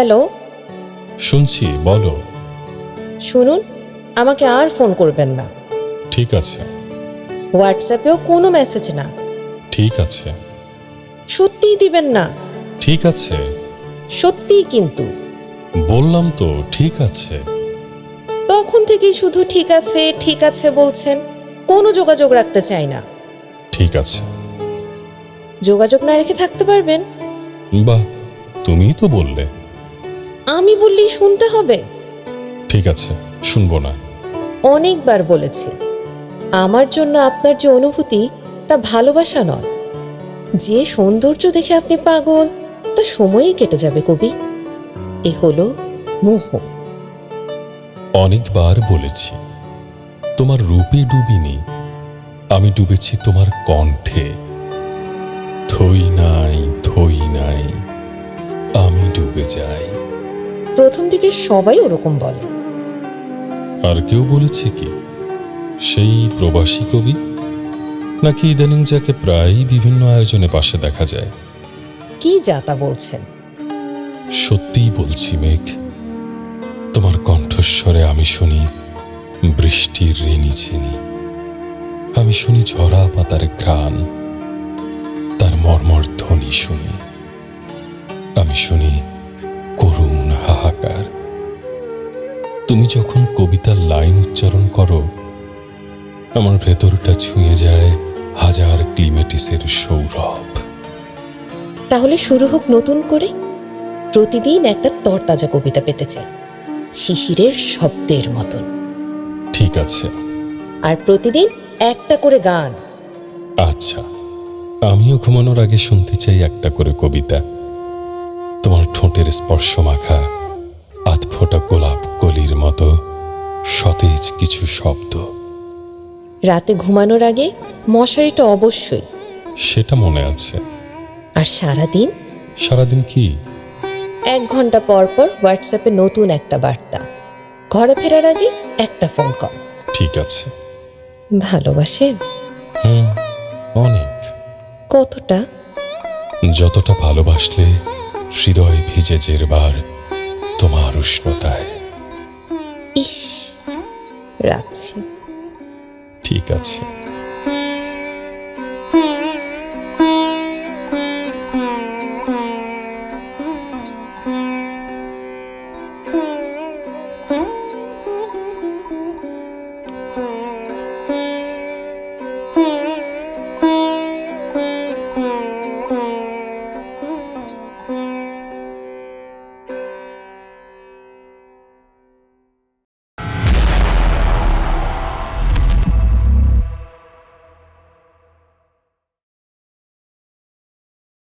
Hello, শুনছি, বলো। শুনুন, আমাকে আর ফোন করবেন না। ঠিক আছে। হোয়াটসঅ্যাপেও কোনো মেসেজ না। ঠিক আছে। সত্যিই দিবেন না। ঠিক আছে। সত্যিই কিন্তু। বললাম তো ঠিক আছে। তখন থেকেই শুধু ঠিক আছে বলছেন, কোনো যোগাযোগ রাখতে চাই না। ঠিক আছে। যোগাযোগ না রেখে থাকতে পারবেন? বাহ, তুমিই তো বললে। আমি বললেই শুনতে হবে? ঠিক আছে, শুনবো না। অনেকবার বলেছি, আমার জন্য আপনার যে অনুভূতি তা ভালোবাসা নয়। যে সৌন্দর্য দেখে আপনি পাগল তা সময়ই কেটে যাবে কবি। এ হলো মোহ। অনেকবার বলেছি, তোমার রূপে ডুবিনি, আমি ডুবেছি তোমার কণ্ঠে। থই নাই, আমি ডুবে যাই। প্রথম দিকে সবাই ওরকম বলে। আর কেউ বলেছে কি, সেই প্রবাসী কবি, নাকি ইদানিং যাকে প্রায়ই বিভিন্ন আয়োজনে পাশে দেখা যায়? কি যা তা বলছেন? সত্যিই বলছি মেঘ, তোমার কণ্ঠস্বরে আমি শুনি বৃষ্টির ঋণী ঝিনি। আমি শুনি ঝরা পাতার ঘ্রাণ, তার মর্মর ধ্বনি শুনি। আমি শুনি করুণ হাহাকার। তুমি যখন কবিতার লাইন উচ্চারণ করো, আমার ভেতরটা ছুঁয়ে যায় হাজার ক্লিমেটিসের সৌরভ। তাহলে শুরু হোক নতুন করে। প্রতিদিন একটা তরতাজা কবিতা পেতে চাই, শিশিরের শব্দের মতন। ঠিক আছে। আর প্রতিদিন একটা করে গান। আচ্ছা, আমিও ঘুমানোর আগে শুনতে চাই একটা করে কবিতা। তোমার ঠোঁটের স্পর্শ মাখা আধফোটা গোলাপ কলির মতো সতেজ কিছু শব্দ। রাতে ঘুমানোর আগে মশারিটা অবশ্যই। সেটা মনে আছে। আর সারাদিন? সারাদিন কি? 1 ঘন্টা পর পর হোয়াটসঅ্যাপে নতুন একটা বার্তা। ঘরে ফেরার আগে একটা ফোন কল। ঠিক আছে। ভালোবাসেন? অনেক। কতটা? যতটা ভালোবাসলে হৃদয় ভিজে জেরবার তোমার উষ্ণতায়। ইস, রাখছি। ঠিক আছে।